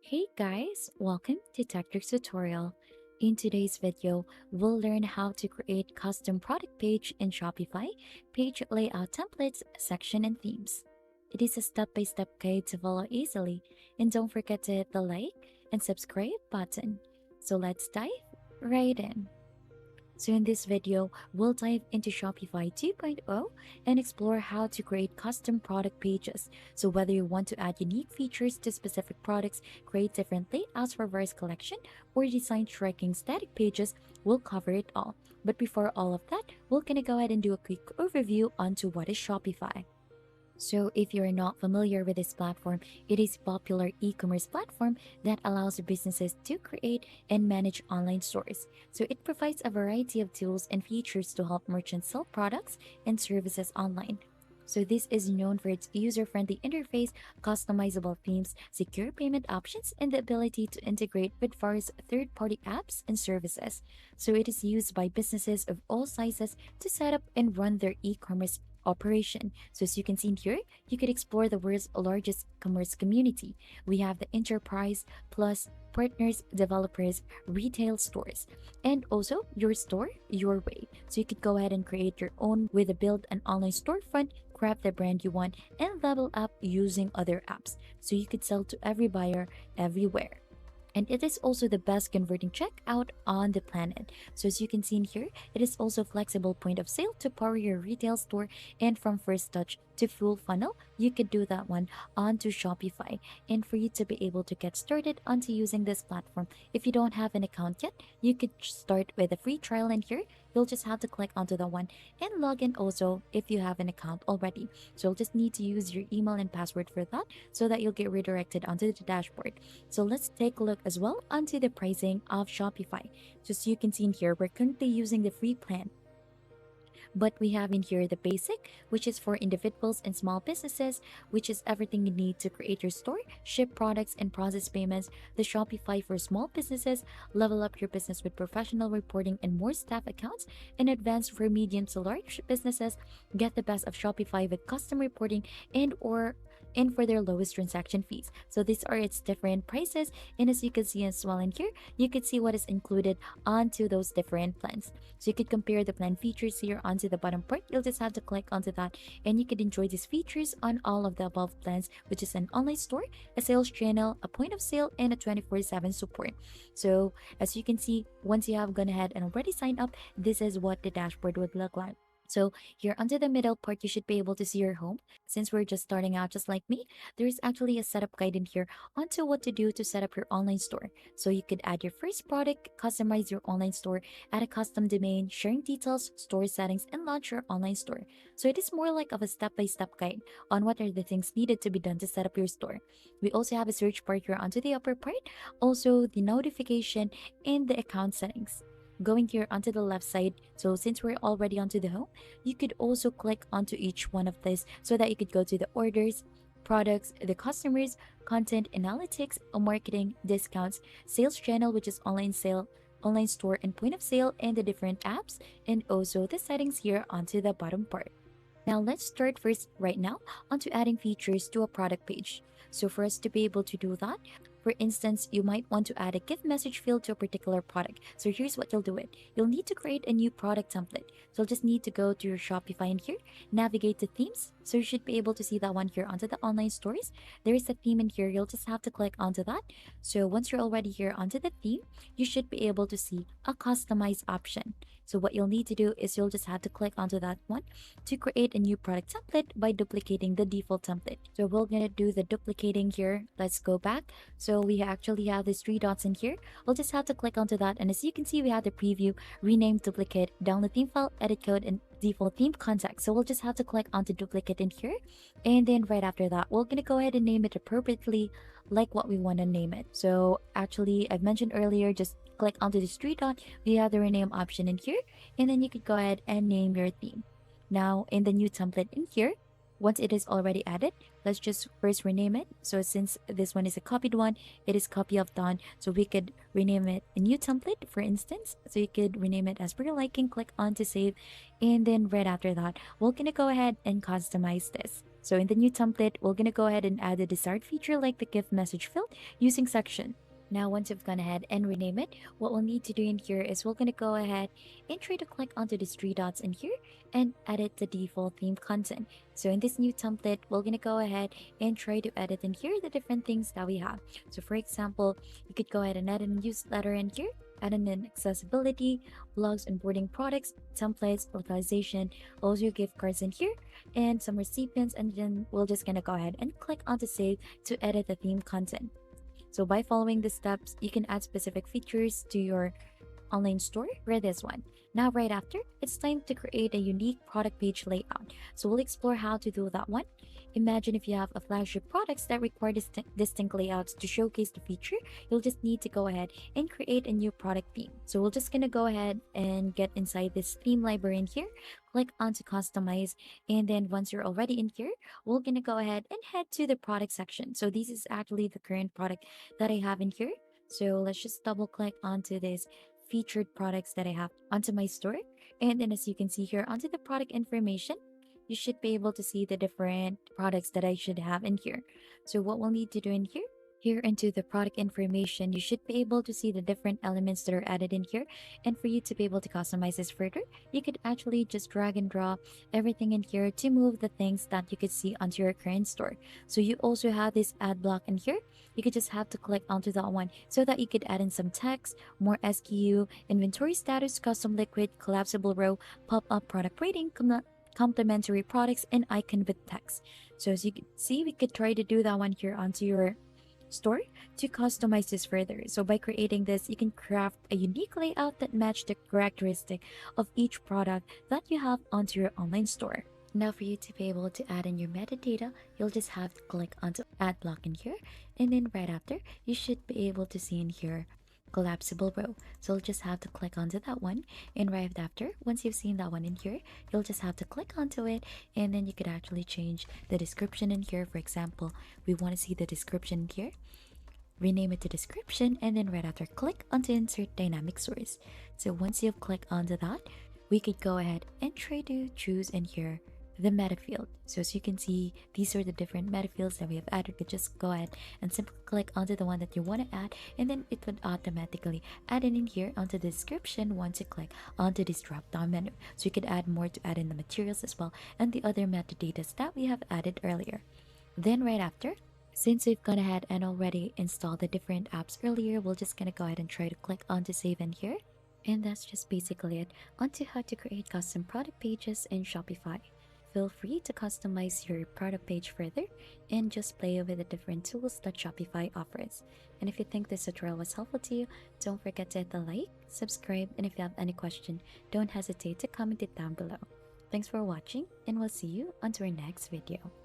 Hey guys, welcome to TechTricks tutorial. In today's video, we'll learn how to create custom product page in Shopify, page layout templates, section, and themes. It is a step-by-step guide to follow easily, and don't forget to hit the like and subscribe button. So let's dive right in. So in this video, we'll dive into Shopify 2.0 and explore how to create custom product pages. So whether you want to add unique features to specific products, create different layouts for various collection, or design striking static pages, we'll cover it all. But before all of that, we're gonna go ahead and do a quick overview onto what is Shopify. So, if you're not familiar with this platform, it is a popular e-commerce platform that allows businesses to create and manage online stores. So, it provides a variety of tools and features to help merchants sell products and services online. So, this is known for its user-friendly interface, customizable themes, secure payment options, and the ability to integrate with various third-party apps and services. So, it is used by businesses of all sizes to set up and run their e-commerce operation. So as you can see in here, you could explore the world's largest commerce community. We have the enterprise plus partners, developers, retail stores, and also your store, your way. So you could go ahead and create your own with a build an online storefront, grab the brand you want, and level up using other apps. So you could sell to every buyer everywhere. And it is also the best converting checkout on the planet. So as you can see in here, it is also flexible point of sale to power your retail store, and from first touch to full funnel, you could do that one onto Shopify. And for you to be able to get started onto using this platform, if you don't have an account yet, you could start with a free trial in here. You'll just have to click onto the one and log in also if you have an account already. So you'll just need to use your email and password for that so that you'll get redirected onto the dashboard. So let's take a look as well onto the pricing of Shopify. Just so you can see in here, we're currently using the free plan, but we have in here the basic, which is for individuals and small businesses, which is everything you need to create your store, ship products, and process payments. The Shopify for small businesses, level up your business with professional reporting and more staff accounts, and advanced for medium to large businesses. Get the best of Shopify with custom reporting and for their lowest transaction fees. So these are its different prices, and as you can see as well in here, you could see what is included onto those different plans. So you could compare the plan features here onto the bottom part. You'll just have to click onto that, and you could enjoy these features on all of the above plans, which is an online store, a sales channel, a point of sale, and a 24/7 support. So as you can see, once you have gone ahead and already signed up, this is what the dashboard would look like. So here under the middle part, you should be able to see your home. Since we're just starting out just like me, there is actually a setup guide in here onto what to do to set up your online store. So you could add your first product, customize your online store, add a custom domain, sharing details, store settings, and launch your online store. So it is more like of a step-by-step guide on what are the things needed to be done to set up your store. We also have a search bar here onto the upper part, also the notification and the account settings. Going here onto the left side, so since we're already onto the home, you could also click onto each one of this so that you could go to the orders, products, the customers, content, analytics, marketing, discounts, sales channel, which is online sale, online store and point of sale, and the different apps, and also the settings here onto the bottom part. Now let's start first right now onto adding features to a product page. So for us to be able to do that, for instance, you might want to add a gift message field to a particular product. So here's what you'll do it. You'll need to create a new product template. So you'll just need to go to your Shopify in here, navigate to themes. So you should be able to see that one here onto the online stores. There is a theme in here. You'll just have to click onto that. So once you're already here onto the theme, you should be able to see a customize option. So what you'll need to do is you'll just have to click onto that one to create a new product template by duplicating the default template. So we're gonna do the duplicating here. Let's go back. So we actually have these three dots in here. We'll just have to click onto that, and as you can see, we have the preview, rename, duplicate, download theme file, edit code, and default theme context. So we'll just have to click onto duplicate in here, and then right after that, we're gonna go ahead and name it appropriately like what we want to name it. So actually, I've mentioned earlier, just click onto this three dot, we have the rename option in here, and then you could go ahead and name your theme. Now in the new template in here, once it is already added, let's just first rename it. So since this one is a copied one, it is copy of done. So we could rename it a new template, for instance. So you could rename it as per your liking, click on to save. And then right after that, we're gonna go ahead and customize this. So in the new template, we're going to go ahead and add the desired feature like the gift message field using section. Now, once you've gone ahead and rename it, what we'll need to do in here is we're going to go ahead and try to click onto these three dots in here and edit the default theme content. So in this new template, we're going to go ahead and try to edit in here the different things that we have. So for example, you could go ahead and add a newsletter in here, add in accessibility, blogs, onboarding products, templates, localization, also gift cards in here, and some recipients, and then we're just gonna go ahead and click on to save to edit the theme content. So by following the steps, you can add specific features to your online store for this one. Now, right after, it's time to create a unique product page layout. So we'll explore how to do that one. Imagine if you have a flagship products that require distinct layouts to showcase the feature, you'll just need to go ahead and create a new product theme. So we're just gonna go ahead and get inside this theme library in here, click on to customize, and then once you're already in here, we're gonna go ahead and head to the product section. So this is actually the current product that I have in here. So let's just double click onto this featured products that I have onto my store. And then as you can see here onto the product information, you should be able to see the different products that I should have in here. So what we'll need to do in here into the product information, you should be able to see the different elements that are added in here. And for you to be able to customize this further, you could actually just drag and drop everything in here to move the things that you could see onto your current store. So you also have this add block in here. You could just have to click onto that one so that you could add in some text, more SKU, inventory status, custom liquid, collapsible row, pop-up product rating, complementary products, and icon with text. So as you can see, we could try to do that one here onto your store to customize this further. So by creating this, you can craft a unique layout that match the characteristic of each product that you have onto your online store. Now for you to be able to add in your metadata, you'll just have to click onto add block in here, and then right after, you should be able to see in here collapsible row. So you'll just have to click onto that one, and right after, once you've seen that one in here, you'll just have to click onto it, and then you could actually change the description in here. For example, we want to see the description here, rename it to description, and then right after, click onto insert dynamic source. So once you've clicked onto that, we could go ahead and try to choose in here the meta field. So as you can see, these are the different meta fields that we have added. You could just go ahead and simply click onto the one that you want to add, and then it would automatically add it in here onto the description once you click onto this drop down menu. So you could add more to add in the materials as well and the other metadata that we have added earlier. Then right after, since we've gone ahead and already installed the different apps earlier, we're just gonna go ahead and try to click on to save in here. And that's just basically it onto how to create custom product pages in Shopify. Feel free to customize your product page further and just play with the different tools that Shopify offers. And if you think this tutorial was helpful to you, don't forget to hit the like, subscribe, and if you have any question, don't hesitate to comment it down below. Thanks for watching, and we'll see you on to our next video.